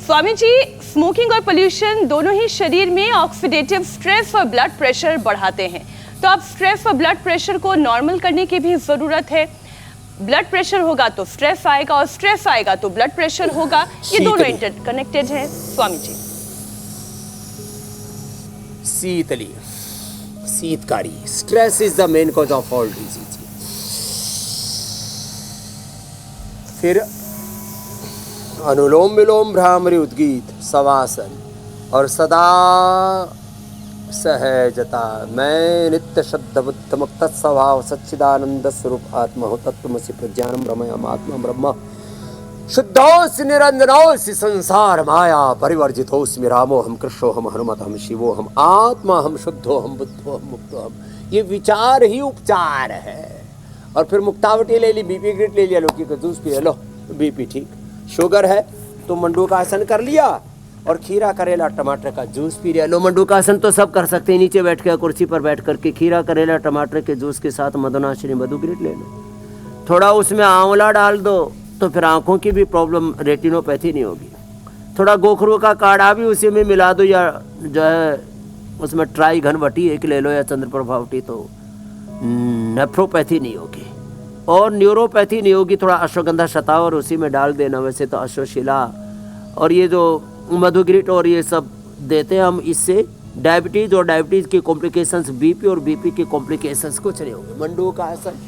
Swami ji, smoking और pollution दोनों ही शरीर में ऑक्सीडेटिव स्ट्रेस और ब्लड प्रेशर बढ़ाते हैं। तो अब स्ट्रेस और ब्लड प्रेशर को नॉर्मल करने की भी जरूरत है। ब्लड प्रेशर होगा तो स्ट्रेस आएगा और स्ट्रेस आएगा तो ब्लड प्रेशर होगा। ये दोनों इंटरकनेक्टेड हैं स्वामी जी। शीतली, शीतकारी, stress is the main cause of all disease. फिर अनुलोम विलोम भ्रामरी उद्गीत शवासन और सदा सहजता। मैं नित्य शुद्ध बुद्ध मुक्त स्वभाव सच्चिदानंद स्वरूप आत्मा हो तत्वमसि प्रज्ञानम ब्रह्मयम आत्मा ब्रह्म शुद्धोस्मि निरंजनोस्मि संसार माया परिवर्जितोस्मि रामो हम कृष्णो हम हनुमत हम शिवो हम आत्मा हम शुद्धो हम बुद्धो हम मुक्तो हम। ये विचार ही उपचार है। और फिर मुक्तावटी ले ली, बीपी ग्रिट ले लिया, लौकी का जूस पी लो, बीपी ठीक। शुगर है तो मंडू का आसन कर लिया और खीरा करेला टमाटर का जूस पी लिया। लो, मंडू का आसन तो सब कर सकते हैं, नीचे बैठ के कुर्सी पर बैठ करके खीरा करेला टमाटर के जूस के साथ मदनाश्री मधुग्रिट ले लो। थोड़ा उसमें आंवला डाल दो तो फिर आंखों की भी प्रॉब्लम, रेटिनोपैथी नहीं होगी। थोड़ा गोखरू का काढ़ा भी उसी में मिला दो, या जो है उसमें ट्राई घनवटी एक ले लो या चंद्रप्रभावटी, तो नेफ्रोपैथी नहीं होगी और न्यूरोपैथी नहीं होगी। थोड़ा अश्वगंधा शतावर उसी में डाल देना। वैसे तो अश्वशिला और ये जो मधुग्रिट और ये सब देते हैं हम, इससे डायबिटीज़ और डायबिटीज़ की कॉम्प्लिकेशंस, बीपी और बीपी की कॉम्प्लिकेशंस कुछ नहीं होंगे। मंडू का आसन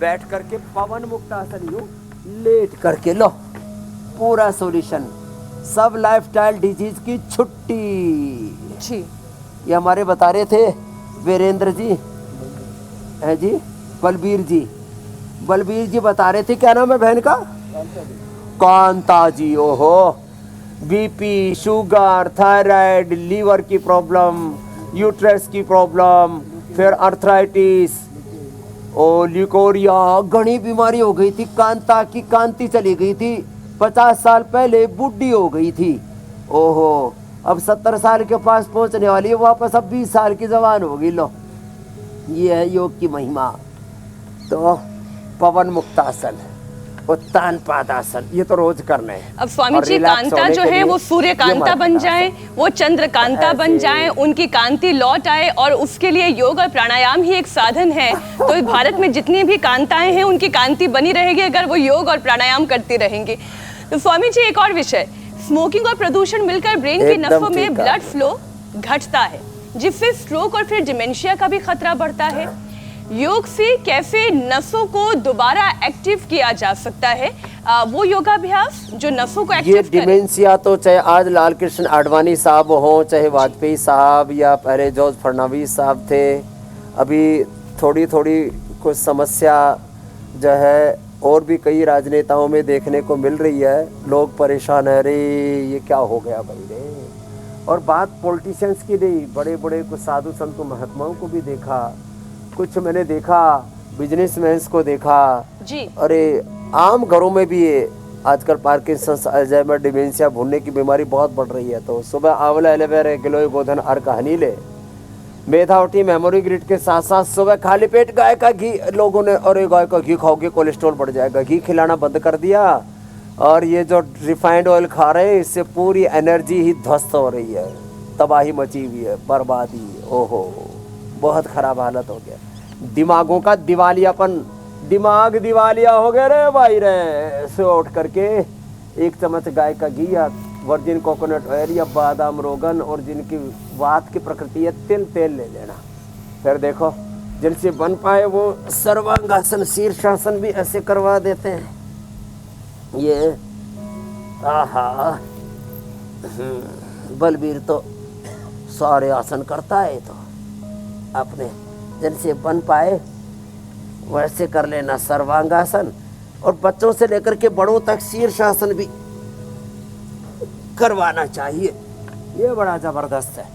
बैठ करके, पवन मुक्त आसन यूँ लेट करके लो, पूरा सॉल्यूशन। सब लाइफस्टाइल डिजीज की छुट्टी जी। ये हमारे बता रहे थे वीरेंद्र जी है जी, बलबीर जी बता रहे थे। क्या नाम है बहन का? कांता जी। ओहो, बीपी, शुगर, थायराइड, लीवर की प्रॉब्लम, यूट्रस की प्रॉब्लम, फिर अर्थराइटिस और ल्यूकोरिया, घनी बीमारी हो गई थी। कांता की कांति चली गई थी, 50 साल पहले बूढ़ी हो गई थी। ओहो, अब 70 साल के पास पहुंचने वाली है, वापस अब 20 साल की जवान होगी। लो, ये है योग की महिमा। तो पवन मुक्तासन, उत्तान पादासन, ये तो रोज करने हैं। अब स्वामी जी, कांता जो है वो सूर्य कांता बन जाए, वो चंद्र कांता बन जाए, उनकी कांति लौट आए, और उसके लिए योग और प्राणायाम ही एक साधन है। तो भारत में जितनी भी कांताएं हैं उनकी कांति बनी रहेगी अगर वो योग और प्राणायाम करती रहेंगी। तो स्वामी जी, एक और विषय, स्मोकिंग और प्रदूषण मिलकर ब्रेन की नसों में ब्लड फ्लो घटता है, जिससे स्ट्रोक और फिर डिमेंशिया का भी खतरा बढ़ता है। योग से कैसे नसों को दोबारा एक्टिव किया जा सकता है? वो योगाभ्यास जो नसों को एक्टिव करे। डिमेंशिया तो चाहे आज लाल कृष्ण आडवाणी साहब हो, चाहे वाजपेयी साहब, या पहले जॉर्ज फर्नांडिस साहब थे, अभी थोड़ी थोड़ी कुछ समस्या जो है और भी कई राजनेताओं में देखने को मिल रही है। लोग परेशान है, रे ये क्या हो गया भाई रे। और बात पॉलिटिशियंस की नहीं, बड़े बड़े कुछ साधु संतों महात्माओं को भी देखा, कुछ मैंने देखा बिजनेसमैन को देखा जी। अरे आम घरों में भी है आजकल पार्किंसंस, अल्जाइमर, डिमेंशिया, भूलने की बीमारी बहुत बढ़ रही है। तो सुबह आंवला, एलोवेरा, गिलोय, गोधन, अर्क, हनी ले, मेधा उठी, मेमोरी ग्रिड के साथ साथ सुबह खाली पेट गाय का घी, लोगों ने अरे गाय का घी खाओगे कोलेस्ट्रॉल बढ़ जाएगा, घी खिलाना बंद कर दिया। और ये जो रिफाइंड ऑयल खा रहे हैं, इससे पूरी एनर्जी ही ध्वस्त हो रही है, तबाही मची हुई है, बर्बादी। ओहो, बहुत खराब हालत हो गया। दिमागों का दिवालियापन, दिमाग दिवालिया हो गया रे भाई रे। से उठ करके 1 चम्मच गाय का घी या वर्जिन कोकोनट ऑयल या बादाम रोगन, और जिनकी वात की प्रकृति है तेल ले लेना। फिर देखो जिनसे बन पाए वो सर्वांगासन, शीर्षासन भी ऐसे करवा देते हैं। ये आहा, बलबीर तो सारे आसन करता है, तो अपने जिनसे बन पाए वैसे कर लेना सर्वांगासन, और बच्चों से लेकर के बड़ों तक शीर्षासन भी करवाना चाहिए। ये बड़ा जबरदस्त है।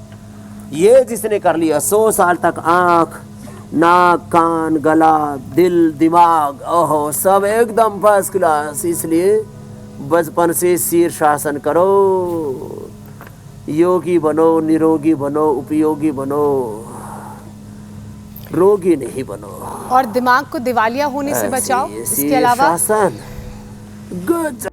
ये जिसने कर लिया 100 साल तक आँख, नाक, कान, गला, दिल, दिमाग, ओहो, सब एकदम फर्स्ट क्लास। इसलिए बचपन से शीर्षासन करो, योगी बनो, निरोगी बनो, उपयोगी बनो, रोगी नहीं बनो, और दिमाग को दिवालिया होने से बचाओ। इसके अलावा शीर्षासन गजब